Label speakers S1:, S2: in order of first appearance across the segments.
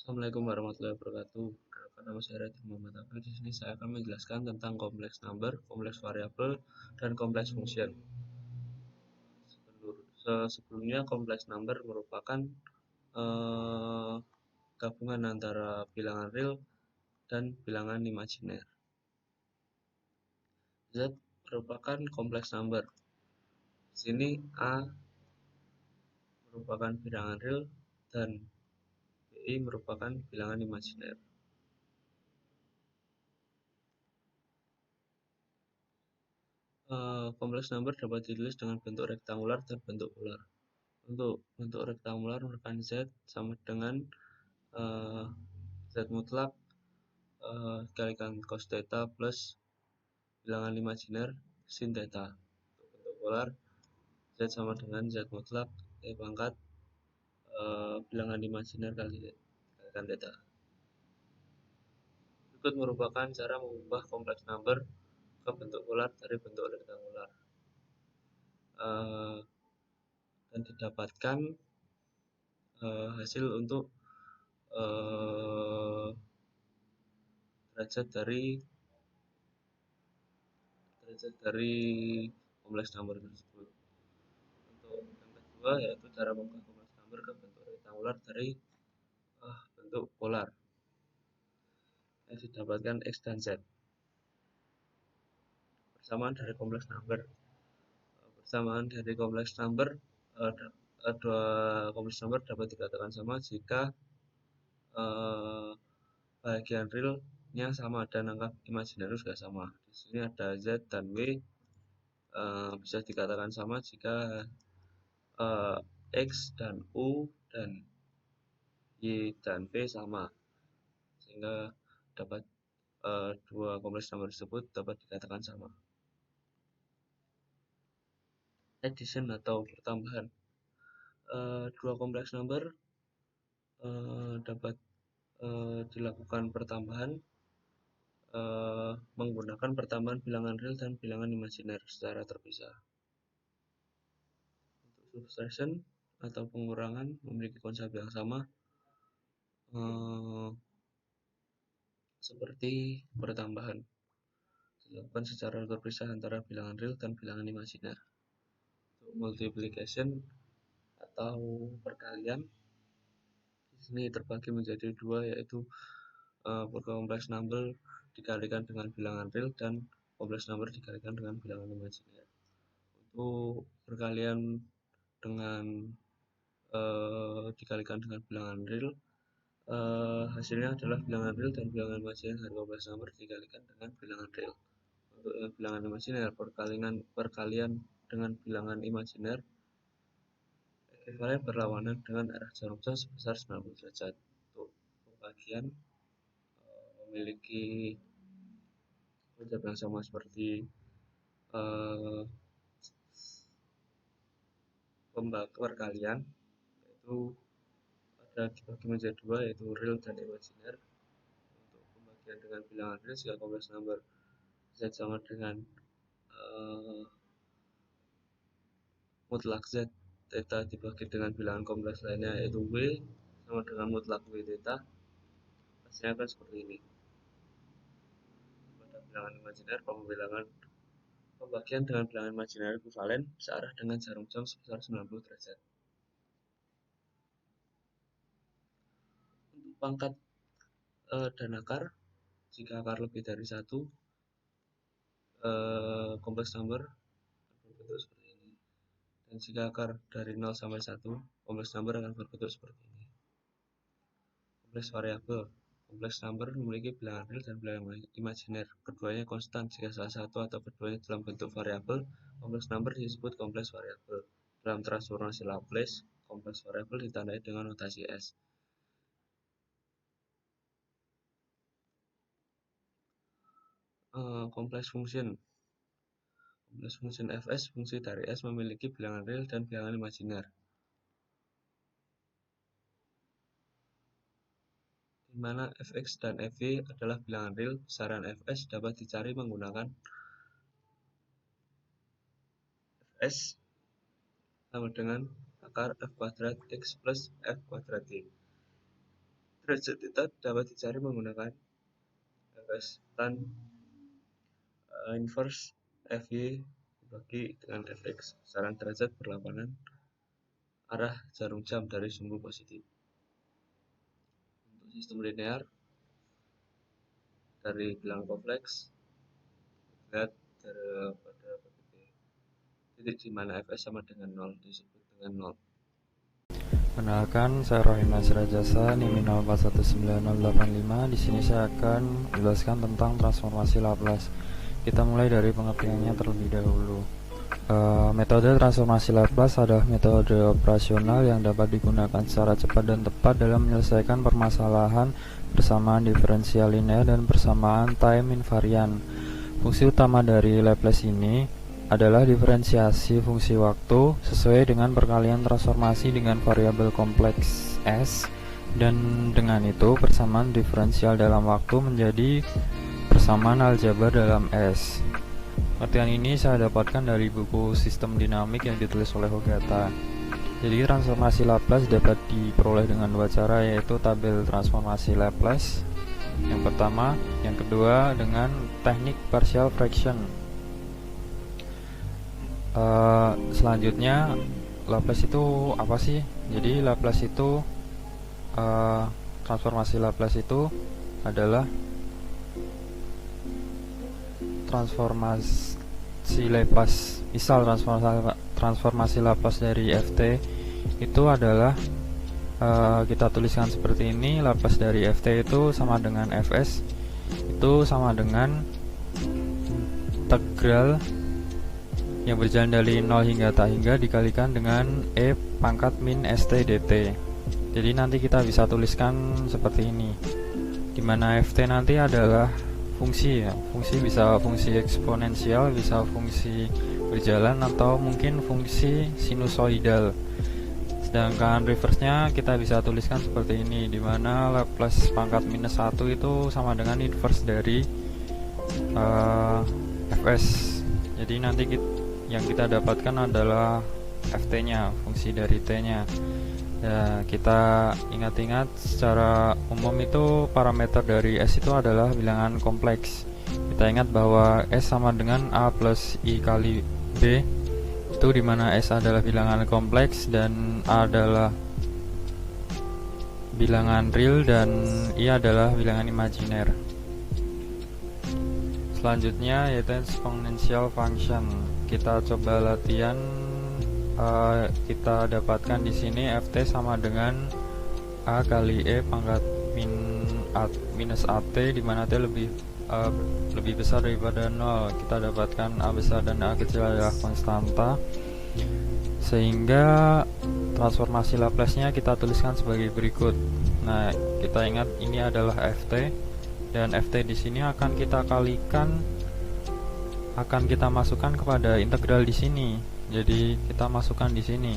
S1: Assalamualaikum warahmatullahi wabarakatuh. Perkenalkan, nama saya Raditya Muhammad Afif. Di sini saya akan menjelaskan tentang kompleks number, kompleks variabel, dan kompleks function. Sebelumnya, kompleks number merupakan gabungan antara bilangan real dan bilangan imajiner. Z merupakan kompleks number. Di sini A merupakan bilangan real dan BI merupakan bilangan imajiner. Kompleks number dapat ditulis dengan bentuk rektangular dan bentuk polar. Untuk bentuk rektangular merupakan Z sama dengan Z mutlak dikalikan cos theta plus bilangan imajiner sin theta. Untuk bentuk polar Z sama dengan Z mutlak pangkat bilangan imajiner kalikan theta. Berikut merupakan cara mengubah kompleks number ke bentuk polar dari bentuk rektangular dan didapatkan hasil untuk derajat dari kompleks number tersebut. Untuk yang kedua yaitu cara mengubah kompleks number ke bentuk rektangular dari bentuk polar yang didapatkan X dan Z. Persamaan dari kompleks number dua kompleks number dapat dikatakan sama jika bagian realnya sama dan angka imajiner juga sama. Di sini ada Z dan W bisa dikatakan sama jika X dan U dan Y dan P sama, sehingga dapat dua kompleks number tersebut dapat dikatakan sama. Addition atau pertambahan. Dua kompleks number dapat dilakukan pertambahan menggunakan pertambahan bilangan real dan bilangan imajiner secara terpisah. Untuk subtraction atau pengurangan memiliki konsep yang sama seperti pertambahan, dilakukan secara terpisah antara bilangan real dan bilangan imajiner. Untuk multiplication atau perkalian, di sini terbagi menjadi dua, yaitu kompleks number dikalikan dengan bilangan real dan kompleks number dikalikan dengan bilangan imajiner. Untuk perkalian dengan dikalikan dengan bilangan real, hasilnya adalah bilangan real dan bilangan imajiner dari kompleks number dikalikan dengan bilangan real. Untuk bilangan imajiner, perkalian dengan bilangan imajiner ekuivalen berlawanan dengan arah jarum jam sebesar 90 derajat. Untuk pembagian memiliki konsep yang sama seperti perkalian, yaitu ada dibagi menjadi dua, yaitu real dan imajiner. Untuk pembagian dengan bilangan real, jika kompleks number Z sama dengan mutlak Z theta dibagi dengan bilangan kompleks lainnya, yaitu W sama dengan mutlak W theta, hasilnya akan seperti ini. Pada bilangan imajiner, pembagian dengan bilangan imajiner ekuivalen searah dengan jarum jam sebesar 90 derajat. Untuk pangkat dan akar, jika akar lebih dari 1, kompleks number berbentuk seperti ini. Dan jika akar dari 0 sampai 1, kompleks number akan berbentuk seperti ini. Kompleks variabel. Kompleks number memiliki bilangan real dan bilangan imajiner. Keduanya konstan. Jika salah satu atau keduanya dalam bentuk variabel, kompleks number disebut kompleks variabel. Dalam transformasi Laplace, kompleks variabel ditandai dengan notasi S. Kompleks function. Kompleks function fs, fungsi dari S memiliki bilangan real dan bilangan imajiner, di mana fx dan fy adalah bilangan real. Besaran fs dapat dicari menggunakan fs sama dengan akar f kuadrat x plus f kuadrat y. Derajat theta dapat dicari menggunakan Fs tan inverse Fy dibagi dengan Fx, besaran derajat berlawanan arah jarum jam dari sumbu positif. Untuk sistem linear dari bilangan kompleks, lihat pada titik di mana Fs sama dengan 0 disebut dengan 0.
S2: Perkenalkan, saya Rohim Nasir Rajasa, NIM 041985. Di sini saya akan menjelaskan tentang transformasi Laplace. Kita mulai dari pengertiannya terlebih dahulu. Metode transformasi Laplace adalah metode operasional yang dapat digunakan secara cepat dan tepat dalam menyelesaikan permasalahan persamaan diferensial linear dan persamaan time invariant. Fungsi utama dari Laplace ini adalah diferensiasi fungsi waktu sesuai dengan perkalian transformasi dengan variabel kompleks S, dan dengan itu persamaan diferensial dalam waktu menjadi persamaan aljabar dalam S. Pengertian ini saya dapatkan dari buku Sistem Dinamik yang ditulis oleh Ogata. Jadi transformasi Laplace dapat diperoleh dengan dua cara, yaitu tabel transformasi Laplace yang pertama, yang kedua dengan teknik partial fraction. Selanjutnya, Laplace itu apa sih? Jadi Laplace itu transformasi Laplace itu adalah transformasi Laplace. Misal transformasi Laplace dari Ft itu adalah kita tuliskan seperti ini. Laplace dari Ft itu sama dengan Fs, itu sama dengan integral yang berjalan dari 0 hingga tak hingga dikalikan dengan E pangkat min St dt. Jadi nanti kita bisa tuliskan seperti ini, dimana Ft nanti adalah fungsi ya. Fungsi bisa fungsi eksponensial, bisa fungsi berjalan, atau mungkin fungsi sinusoidal. Sedangkan reverse-nya kita bisa tuliskan seperti ini, dimana Laplace pangkat minus 1 itu sama dengan inverse dari Fs. Jadi nanti yang kita dapatkan adalah Ft-nya, fungsi dari T-nya. Ya, kita ingat-ingat secara umum itu parameter dari S itu adalah bilangan kompleks. Kita ingat bahwa S sama dengan A plus I kali B, itu dimana S adalah bilangan kompleks dan A adalah bilangan real dan I adalah bilangan imajiner. Selanjutnya yaitu exponential function. Kita coba latihan. Kita dapatkan di sini Ft sama dengan A kali E pangkat minus AT, di mana T lebih besar daripada 0. Kita dapatkan A besar dan A kecil adalah konstanta, sehingga transformasi Laplace-nya kita tuliskan sebagai berikut. Nah, kita ingat ini adalah Ft, dan Ft di sini akan kita kalikan, akan kita masukkan kepada integral di sini. Jadi kita masukkan di sini.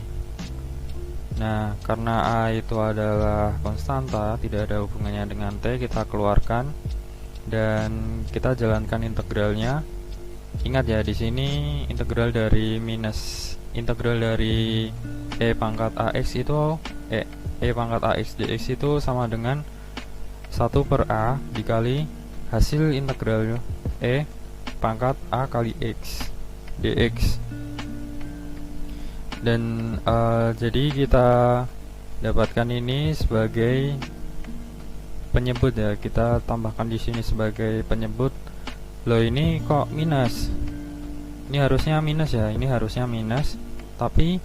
S2: Nah, karena A itu adalah konstanta, tidak ada hubungannya dengan T, kita keluarkan dan kita jalankan integralnya. Ingat ya, di sini integral dari E pangkat AX itu E pangkat AX dx itu sama dengan 1 per A dikali hasil integral E pangkat A kali X dx. Dan jadi kita dapatkan ini sebagai penyebut ya. Kita tambahkan di sini sebagai penyebut. Loh, ini kok minus? Ini harusnya minus ya. Ini harusnya minus. Tapi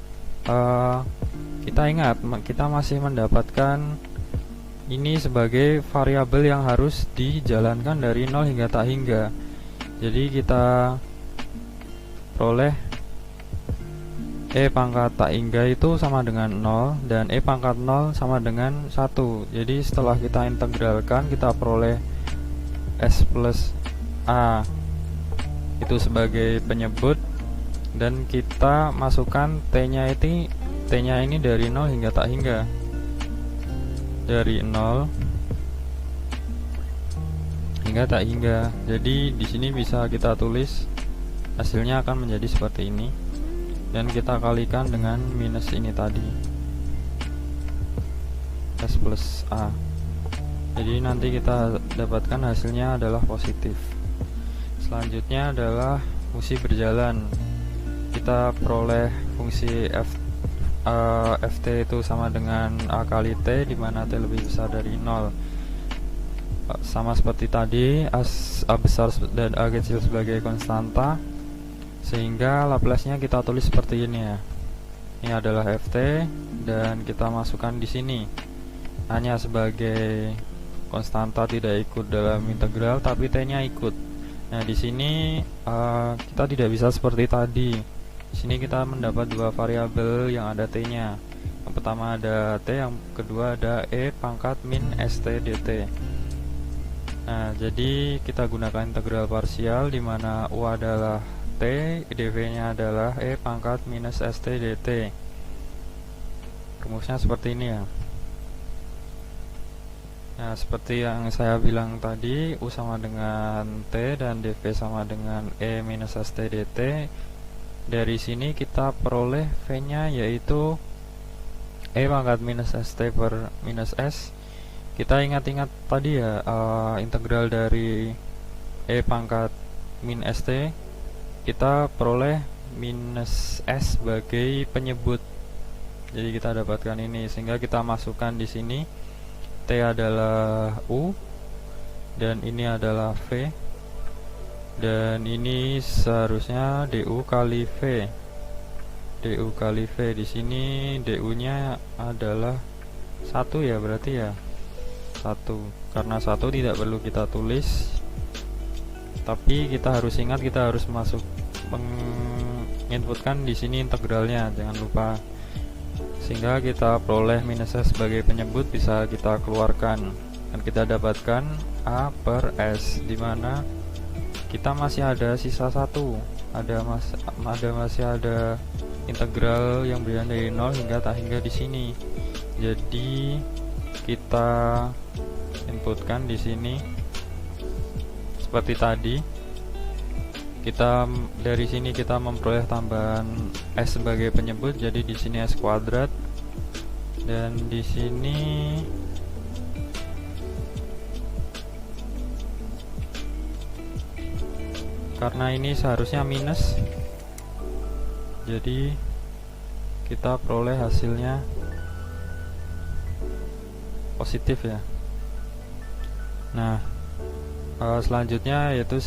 S2: kita ingat, kita masih mendapatkan ini sebagai variabel yang harus dijalankan dari 0 hingga tak hingga. Jadi kita peroleh E pangkat tak hingga itu sama dengan 0 dan E pangkat 0 sama dengan 1. Jadi setelah kita integralkan, kita peroleh S plus A itu sebagai penyebut, dan kita masukkan T-nya ini dari 0 hingga tak hingga. Dari 0 hingga tak hingga. Jadi di sini bisa kita tulis hasilnya akan menjadi seperti ini. Dan kita kalikan dengan minus ini tadi, S plus A. Jadi nanti kita dapatkan hasilnya adalah positif. Selanjutnya adalah fungsi berjalan. Kita peroleh fungsi ft itu sama dengan a kali t, di mana t lebih besar dari 0. Sama seperti tadi, a besar dan a kecil sebagai konstanta, sehingga Laplace-nya kita tulis seperti ini ya. Ini adalah ft dan kita masukkan di sini. Hanya sebagai konstanta tidak ikut dalam integral, tapi t-nya ikut. Nah, di sini kita tidak bisa seperti tadi. Di sini kita mendapat dua variabel yang ada t-nya. Yang pertama ada t, yang kedua ada e pangkat min st dt. Nah, jadi kita gunakan integral parsial, di mana u adalah t, dv-nya adalah e pangkat minus st dt. Rumusnya seperti ini ya. Nah, seperti yang saya bilang tadi, u sama dengan t dan dv sama dengan e minus st dt. Dari sini kita peroleh v-nya yaitu e pangkat minus st per minus s. Kita ingat-ingat tadi ya, integral dari e pangkat min st, kita peroleh minus s sebagai penyebut. Jadi kita dapatkan ini, sehingga kita masukkan di sini. T adalah u dan ini adalah v, dan ini seharusnya du kali v. Du kali v, di sini du nya adalah 1 ya, berarti ya 1. Karena 1 tidak perlu kita tulis, tapi kita harus ingat, kita harus menginputkan di sini integralnya, jangan lupa. Sehingga kita peroleh minus s sebagai penyebut, bisa kita keluarkan dan kita dapatkan a per s, dimana kita masih ada sisa 1, masih ada integral yang berjalan dari 0 hingga tak hingga di sini. Jadi kita inputkan di sini seperti tadi. Kita dari sini kita memperoleh tambahan s sebagai penyebut, jadi di sini s kuadrat, dan di sini karena ini seharusnya minus, jadi kita peroleh hasilnya positif ya. Nah, selanjutnya yaitu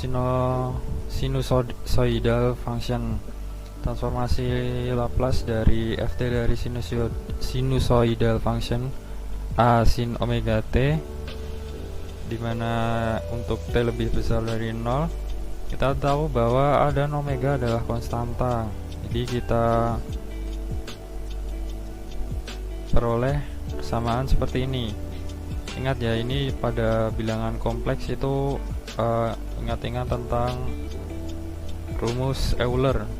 S2: sinusoidal function. Transformasi Laplace dari ft dari sinusoidal function a sin omega t, dimana untuk t lebih besar dari 0, kita tahu bahwa A dan omega adalah konstanta. Jadi kita peroleh persamaan seperti ini. Ingat ya, ini pada bilangan kompleks itu ingat-ingat tentang rumus Euler.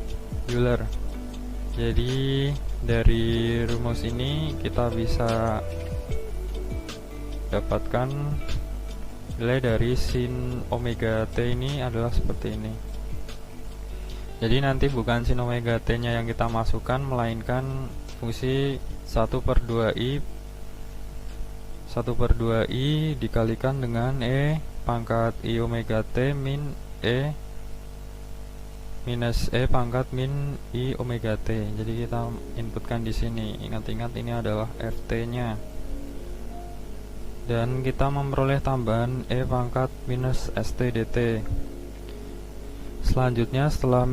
S2: Jadi dari rumus ini kita bisa dapatkan nilai dari sin omega t ini adalah seperti ini. Jadi nanti bukan sin omega t nya yang kita masukkan, melainkan fungsi 1/2i dikalikan dengan e pangkat i omega t min e minus e pangkat min i omega t. Jadi kita inputkan di sini. Ingat-ingat ini adalah ft nya. Dan kita memperoleh tambahan e pangkat minus st dt. Selanjutnya setelah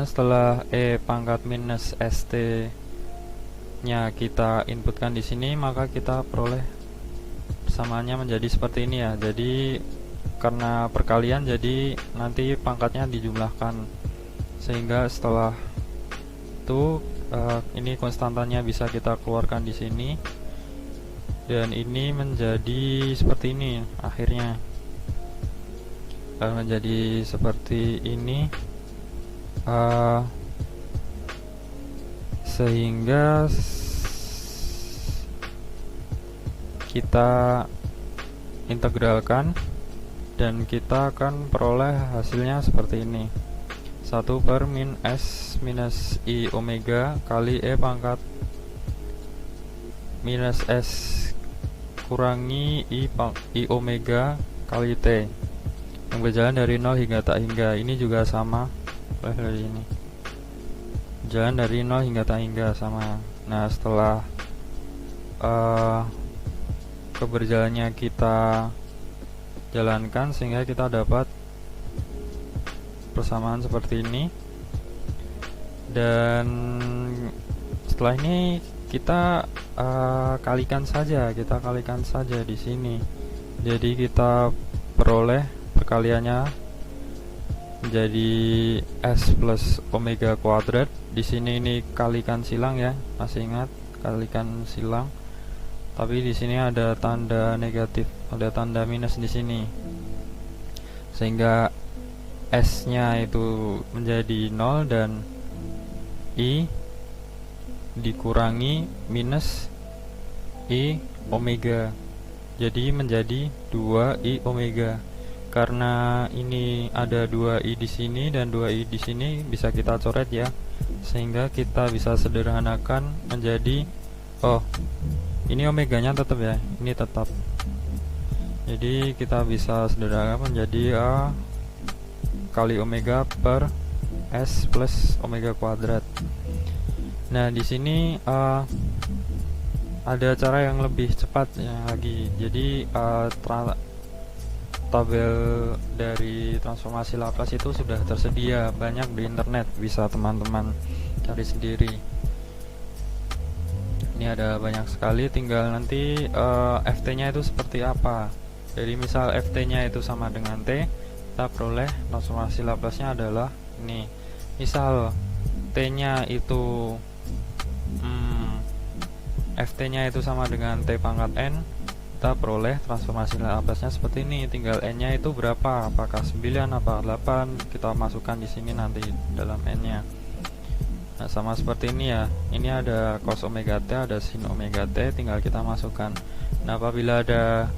S2: setelah e pangkat minus st nya kita inputkan di sini, maka kita peroleh persamaannya menjadi seperti ini ya. Jadi karena perkalian, jadi nanti pangkatnya dijumlahkan, sehingga setelah itu ini konstantanya bisa kita keluarkan di sini, dan ini menjadi seperti ini. Akhirnya menjadi seperti ini, sehingga kita integralkan dan kita akan peroleh hasilnya seperti ini. 1/min s minus i omega kali e pangkat minus S kurangi I omega kali T yang berjalan dari 0 hingga tak hingga. Ini juga sama dari ini, jalan dari 0 hingga tak hingga sama. Nah, setelah keberjalannya kita jalankan sehingga kita dapat persamaan seperti ini. Dan setelah ini kita kalikan saja di sini. Jadi kita peroleh perkaliannya menjadi S plus omega kuadrat. Di sini ini kalikan silang ya, masih ingat kalikan silang. Tapi di sini ada tanda negatif, ada tanda minus di sini. Sehingga S-nya itu menjadi 0 dan I dikurangi minus I omega. Jadi menjadi 2I omega. Karena ini ada 2I di sini dan 2I di sini, bisa kita coret ya. Sehingga kita bisa sederhanakan menjadi, oh, ini omeganya tetap ya, ini tetap. Jadi kita bisa sederhanakan menjadi A kali omega per S plus omega kuadrat. Nah, di sini ada cara yang lebih cepat ya lagi. Jadi tabel dari transformasi Laplace itu sudah tersedia banyak di internet, bisa teman-teman cari sendiri. Ini ada banyak sekali, tinggal nanti FT-nya itu seperti apa. Jadi misal FT-nya itu sama dengan T, kita peroleh transformasi Laplace-nya adalah ini. Misal T-nya itu FT-nya itu sama dengan T pangkat N, kita peroleh transformasi Laplace-nya seperti ini. Tinggal N-nya itu berapa, apakah 9, apakah 8, kita masukkan di sini nanti dalam N-nya. Nah, sama seperti ini ya. Ini ada cos omega T, ada sin omega T, tinggal kita masukkan. Nah, apabila ada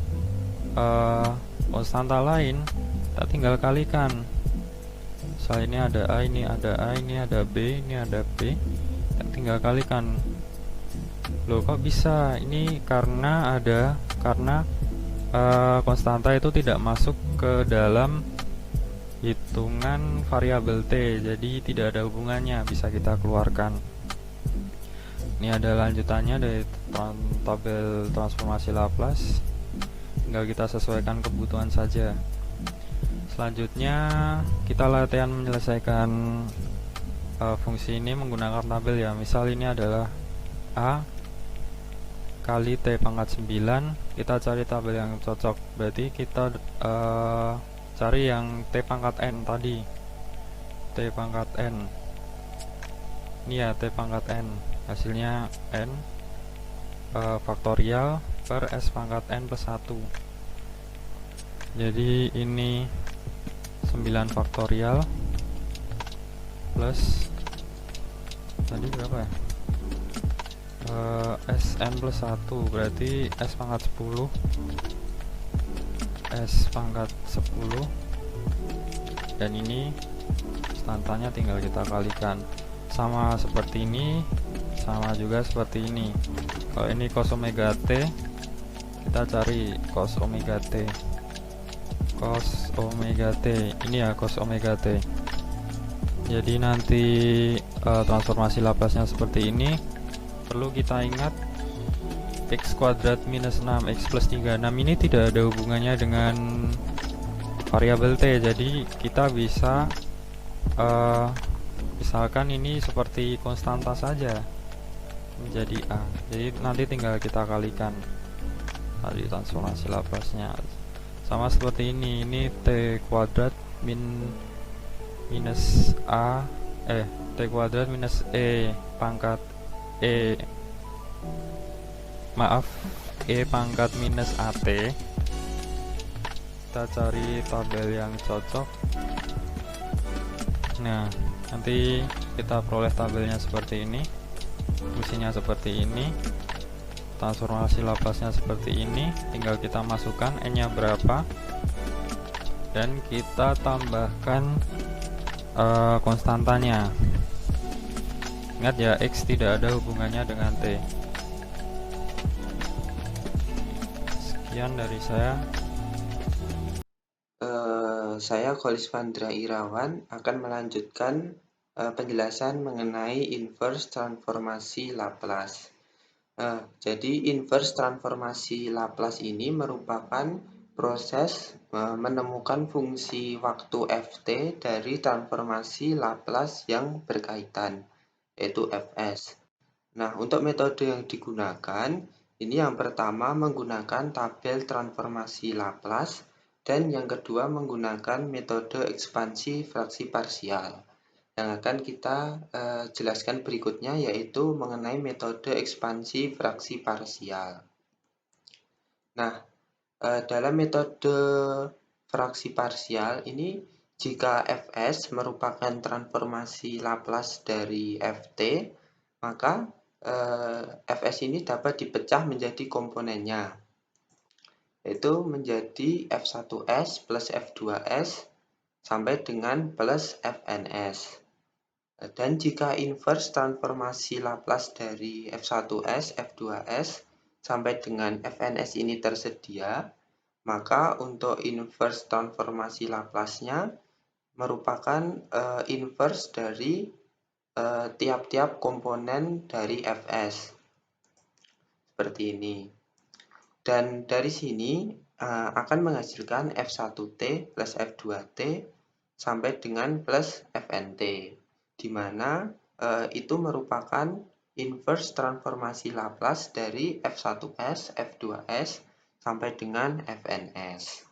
S2: konstanta lain, kita tinggal kalikan. Misal ini ada A, ini ada A, ini ada B, ini ada B, kita tinggal kalikan. Loh, kok bisa? Ini karena konstanta itu tidak masuk ke dalam hitungan variabel T, jadi tidak ada hubungannya, bisa kita keluarkan. Ini ada lanjutannya dari tabel transformasi Laplace, tinggal kita sesuaikan kebutuhan saja. Selanjutnya kita latihan menyelesaikan fungsi ini menggunakan tabel ya. Misal ini adalah A kali T pangkat 9, kita cari tabel yang cocok. Berarti kita cari yang T pangkat N tadi, T pangkat N. Ini ya T pangkat N, hasilnya N faktorial per S pangkat N plus 1. Jadi ini 9 faktorial plus tadi berapa ya, Sn plus 1, berarti S pangkat 10, S pangkat 10, dan ini konstantanya tinggal kita kalikan. Sama seperti ini, sama juga seperti ini. Kalau ini cos omega T, kita cari cos omega T, cos omega T, ini ya cos omega T. Jadi nanti transformasi Laplace-nya seperti ini. Perlu kita ingat x kuadrat minus 6x plus 36 ini tidak ada hubungannya dengan variabel T, jadi kita bisa misalkan ini seperti konstanta saja menjadi A, jadi nanti tinggal kita kalikan tadi transformasi Laplace-nya. Sama seperti ini T kuadrat minus A T kuadrat minus E pangkat E pangkat minus AT. Kita cari tabel yang cocok. Nah, nanti kita peroleh tabelnya seperti ini, fungsinya seperti ini, transformasi Laplace-nya seperti ini. Tinggal kita masukkan N-nya berapa dan kita tambahkan konstantanya. Ingat ya, X tidak ada hubungannya dengan T. Sekian dari saya.
S3: Saya Kholis Vandra Irawan akan melanjutkan penjelasan mengenai inverse transformasi Laplace. Jadi inverse transformasi Laplace ini merupakan proses menemukan fungsi waktu ft dari transformasi Laplace yang berkaitan, yaitu Fs. Nah, untuk metode yang digunakan, ini yang pertama menggunakan tabel transformasi Laplace, dan yang kedua menggunakan metode ekspansi fraksi parsial. Yang akan kita jelaskan berikutnya yaitu mengenai metode ekspansi fraksi parsial. Nah, dalam metode fraksi parsial ini, jika Fs merupakan transformasi Laplace dari Ft, maka Fs ini dapat dipecah menjadi komponennya, yaitu menjadi F1s plus F2s sampai dengan plus Fns. Dan jika inverse transformasi Laplace dari F1s, F2s sampai dengan Fns ini tersedia, maka untuk inverse transformasi Laplace-nya merupakan inverse dari tiap-tiap komponen dari Fs. Seperti ini. Dan dari sini akan menghasilkan F1t plus F2t sampai dengan plus Fnt, di mana itu merupakan inverse transformasi Laplace dari F1s, F2s sampai dengan Fns.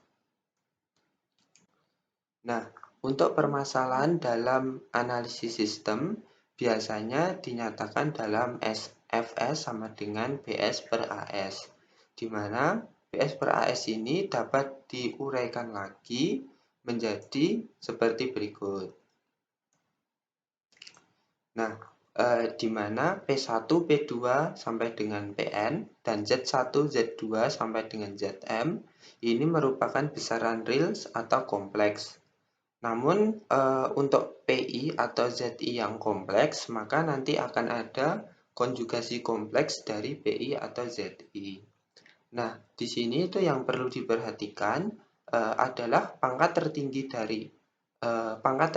S3: Nah, untuk permasalahan dalam analisis sistem biasanya dinyatakan dalam Fs sama dengan Bs per As, di mana Bs per As ini dapat diuraikan lagi menjadi seperti berikut. Nah, di mana P1, P2 sampai dengan Pn dan Z1, Z2 sampai dengan Zm ini merupakan besaran real atau kompleks. Namun untuk PI atau ZI yang kompleks, maka nanti akan ada konjugasi kompleks dari PI atau ZI. Nah, di sini itu yang perlu diperhatikan adalah pangkat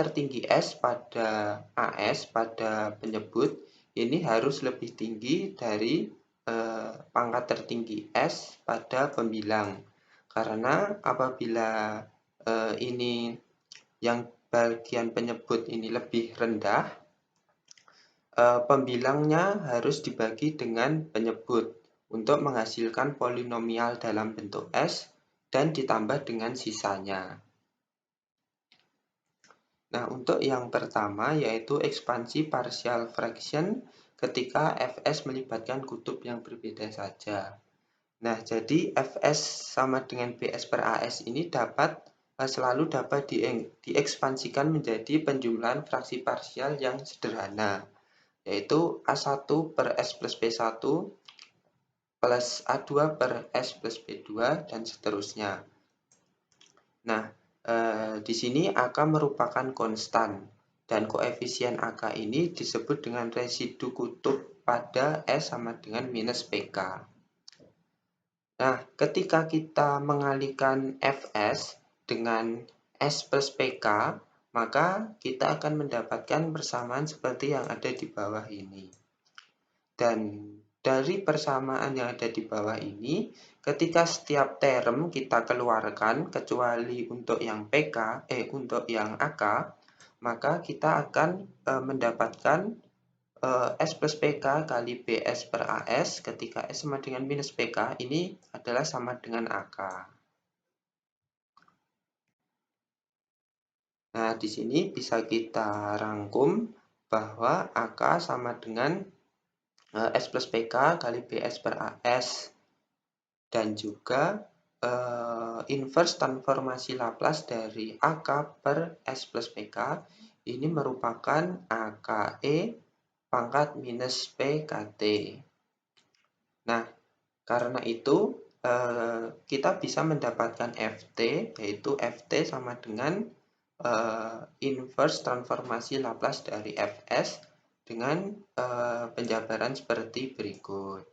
S3: tertinggi S pada AS pada penyebut ini harus lebih tinggi dari pangkat tertinggi S pada pembilang. Karena apabila ini yang bagian penyebut ini lebih rendah, pembilangnya harus dibagi dengan penyebut untuk menghasilkan polinomial dalam bentuk S dan ditambah dengan sisanya. Nah, untuk yang pertama yaitu ekspansi partial fraction ketika Fs melibatkan kutub yang berbeda saja. Nah, jadi Fs sama dengan Bs per As ini selalu dapat diekspansikan menjadi penjumlahan fraksi parsial yang sederhana, yaitu A1 per S plus P1 plus A2 per S plus P2 dan seterusnya. Nah, di sini AK merupakan konstan dan koefisien AK ini disebut dengan residu kutub pada S sama dengan minus PK. Nah, ketika kita mengalihkan Fs dengan S plus PK, maka kita akan mendapatkan persamaan seperti yang ada di bawah ini. Dan dari persamaan yang ada di bawah ini, ketika setiap term kita keluarkan, kecuali untuk yang untuk yang AK, maka kita akan mendapatkan S plus PK kali Bs per As ketika S sama dengan minus PK ini adalah sama dengan AK. Nah, di sini bisa kita rangkum bahwa AK sama dengan S plus PK kali Bs per As. Dan juga inverse transformasi Laplace dari AK per S plus PK ini merupakan AKE pangkat minus PKT. Nah, karena itu kita bisa mendapatkan Ft, yaitu Ft sama dengan inverse transformasi Laplace dari Fs dengan penjabaran seperti berikut.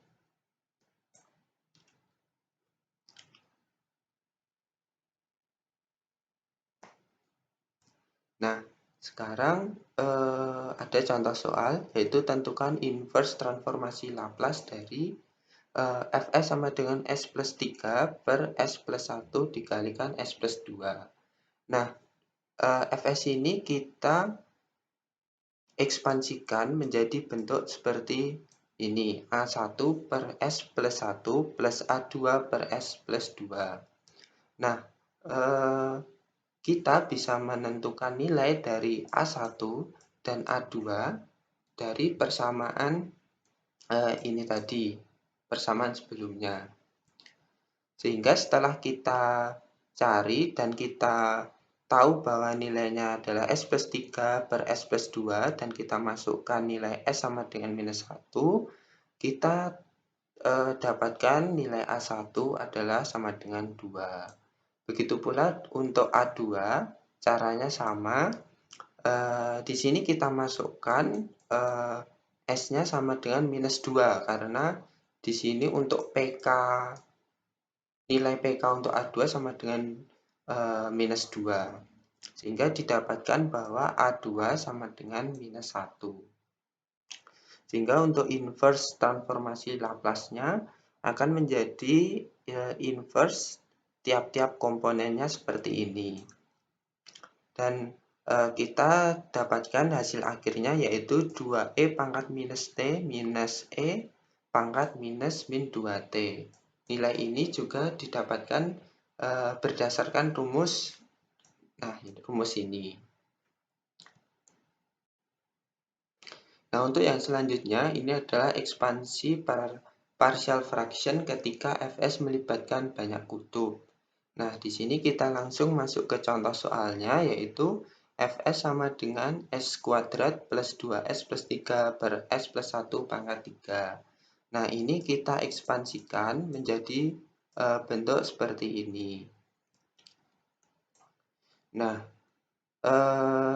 S3: Sekarang ada contoh soal, yaitu tentukan inverse transformasi Laplace dari Fs sama dengan S plus 3 per S plus 1 dikalikan S plus 2. Nah, Fs ini kita ekspansikan menjadi bentuk seperti ini, A1 per S plus 1 plus A2 per S plus 2. Nah, kita bisa menentukan nilai dari A1 dan A2 dari persamaan ini tadi, persamaan sebelumnya. Sehingga setelah kita cari dan kita tahu bahwa nilainya adalah S plus 3 per S plus 2 dan kita masukkan nilai S sama dengan minus 1, kita dapatkan nilai A1 adalah sama dengan 2. Begitu pula untuk A2, caranya sama. Di sini kita masukkan S-nya sama dengan minus 2, karena di sini untuk nilai PK untuk A2 sama dengan minus 2. Sehingga didapatkan bahwa A2 sama dengan minus 1. Sehingga untuk inverse transformasi Laplace-nya akan menjadi inverse tiap-tiap komponennya seperti ini. Dan kita dapatkan hasil akhirnya yaitu 2e pangkat minus t minus e pangkat minus min 2t. Nilai ini juga didapatkan berdasarkan rumus ini. Nah, untuk yang selanjutnya ini adalah ekspansi partial fraction ketika Fs melibatkan banyak kutub. Nah, di sini kita langsung masuk ke contoh soalnya, yaitu Fs sama dengan S kuadrat plus 2S plus 3 per S plus 1 pangkat 3. Nah, ini kita ekspansikan menjadi bentuk seperti ini. Nah,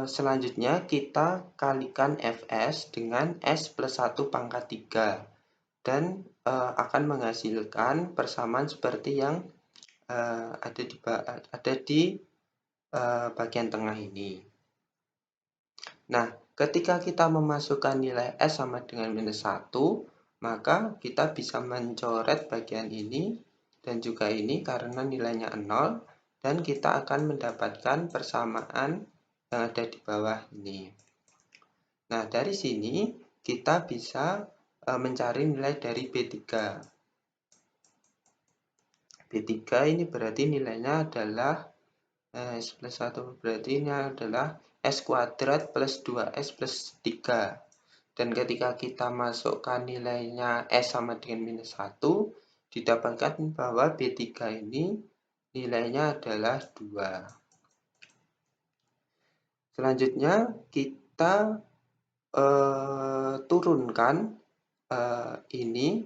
S3: selanjutnya kita kalikan Fs dengan S plus 1 pangkat 3. Dan akan menghasilkan persamaan seperti yang ada di bagian tengah ini. Nah, ketika kita memasukkan nilai S sama dengan minus 1, maka kita bisa mencoret bagian ini dan juga ini karena nilainya 0, dan kita akan mendapatkan persamaan yang ada di bawah ini. Nah, dari sini kita bisa mencari nilai dari B3. B3 ini berarti nilainya adalah S plus 1, berarti ini adalah S kuadrat plus 2S plus 3. Dan ketika kita masukkan nilainya S sama dengan minus 1, didapatkan bahwa B3 ini nilainya adalah 2. Selanjutnya kita turunkan ini,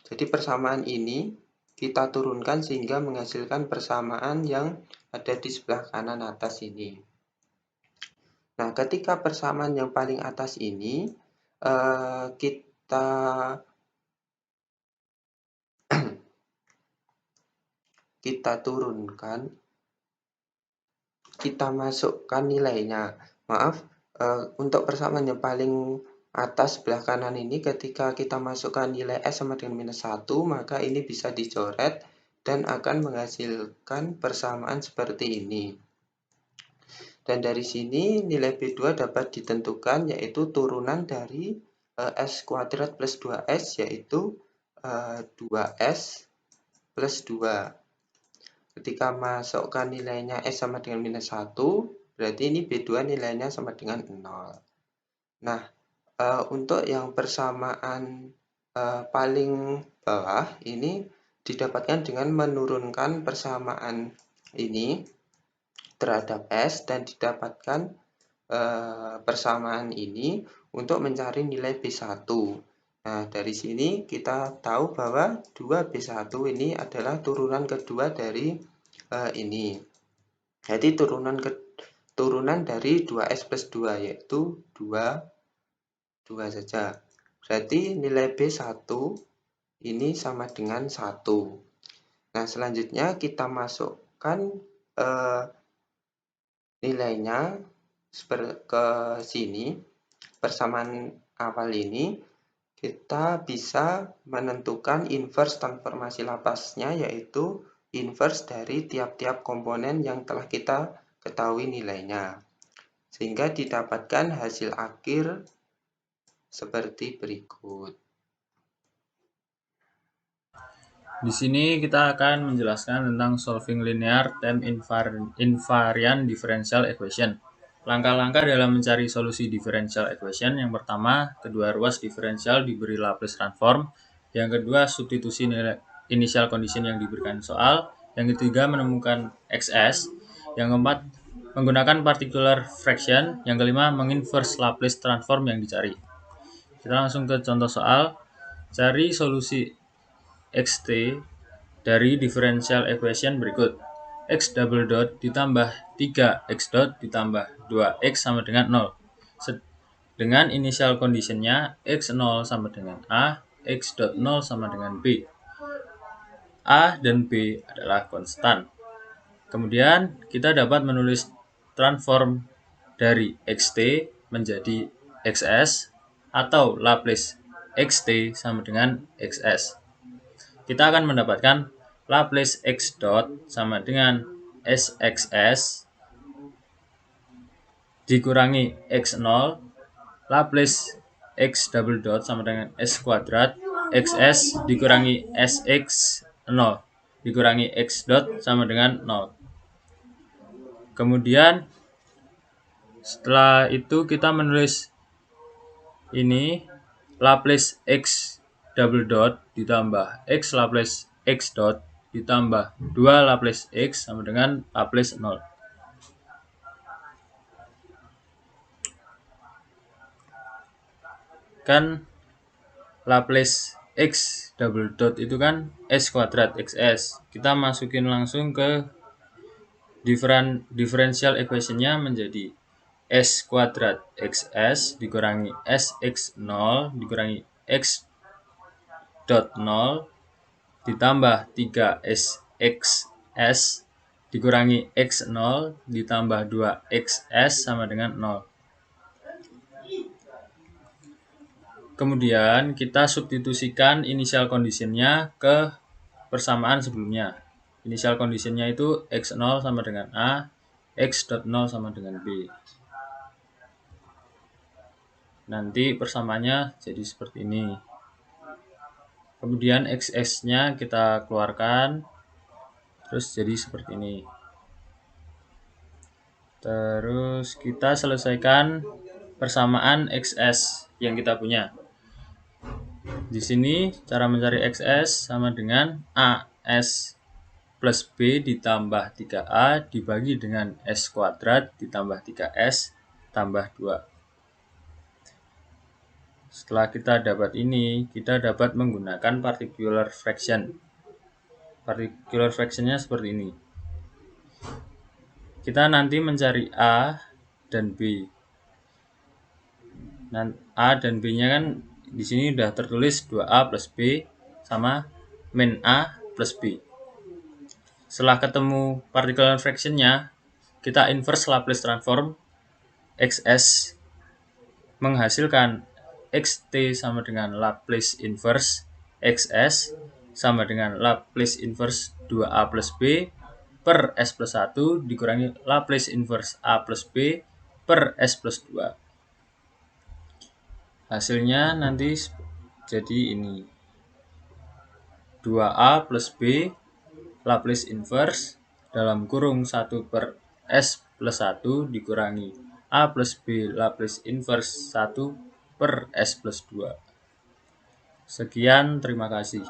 S3: jadi persamaan ini kita turunkan sehingga menghasilkan persamaan yang ada di sebelah kanan atas ini. Nah, ketika persamaan yang paling atas ini kita turunkan, kita masukkan nilainya. Maaf, untuk persamaan yang paling atas sebelah kanan ini, ketika kita masukkan nilai S sama dengan minus 1, maka ini bisa dicoret dan akan menghasilkan persamaan seperti ini. Dan dari sini nilai B2 dapat ditentukan, yaitu turunan dari S kuadrat plus 2S, yaitu 2S plus 2. Ketika masukkan nilainya S sama dengan minus 1, berarti ini B2 nilainya sama dengan 0. Nah, untuk yang persamaan paling bawah ini didapatkan dengan menurunkan persamaan ini terhadap S dan didapatkan persamaan ini untuk mencari nilai B1. Nah, dari sini kita tahu bahwa 2B1 ini adalah turunan kedua dari ini. Jadi turunan dari 2S plus 2, yaitu 2 saja. Berarti nilai B1 ini sama dengan 1. Nah, selanjutnya kita masukkan nilainya ke sini, persamaan awal ini, kita bisa menentukan inverse transformasi laplasnya, yaitu inverse dari tiap-tiap komponen yang telah kita ketahui nilainya. Sehingga didapatkan hasil akhir seperti berikut.
S4: Di sini kita akan menjelaskan tentang solving linear time invariant differential equation. Langkah-langkah dalam mencari solusi differential equation. Yang pertama, kedua ruas diferensial diberi Laplace transform. Yang kedua, substitusi nilai initial condition yang diberikan soal. Yang ketiga, menemukan XS. Yang keempat, menggunakan particular fraction. Yang kelima, menginverse Laplace transform yang dicari. Kita langsung ke contoh soal. Cari solusi xt dari differential equation berikut. X double dot ditambah 3x dot ditambah 2x sama dengan 0. Dengan initial conditionnya x0 sama dengan A, x dot 0 sama dengan B. A dan B adalah konstan. Kemudian kita dapat menulis transform dari xt menjadi xs atau Laplace xt sama dengan xs. Kita akan mendapatkan Laplace x dot sama dengan sxs dikurangi x0, Laplace x double dot sama dengan s kuadrat, xs dikurangi sx0 dikurangi x dot sama dengan 0. Kemudian setelah itu kita menulis ini Laplace x double dot ditambah x Laplace x dot ditambah 2 Laplace x sama dengan Laplace 0. Kan Laplace x double dot itu kan s kuadrat xs. Kita masukin langsung ke differential equation-nya menjadi s kuadrat xs dikurangi sx0 dikurangi x dot 0 ditambah 3sxs dikurangi x0 ditambah 2xs sama dengan 0. Kemudian kita substitusikan initial condition-nya ke persamaan sebelumnya. Initial condition-nya itu x0 sama dengan A, x dot 0 sama dengan B. Nanti persamaannya jadi seperti ini. Kemudian xs-nya kita keluarkan, terus jadi seperti ini. Terus kita selesaikan persamaan xs yang kita punya. Di sini cara mencari xs sama dengan as plus b ditambah 3a dibagi dengan s kuadrat ditambah 3s tambah 2. Setelah kita dapat ini, kita dapat menggunakan particular fraction. Particular fraction-nya seperti ini. Kita nanti mencari A dan B. A dan B-nya kan di sini sudah tertulis 2A plus B sama min A plus B. Setelah ketemu particular fraction-nya, kita inverse Laplace transform XS menghasilkan xt sama dengan Laplace inverse xs sama dengan Laplace inverse 2a plus b per s plus 1 dikurangi Laplace inverse a plus b per s plus 2. Hasilnya nanti jadi ini 2a plus b Laplace inverse dalam kurung 1 per s plus 1 dikurangi a plus b Laplace inverse 1 per S plus 2. Sekian, terima kasih.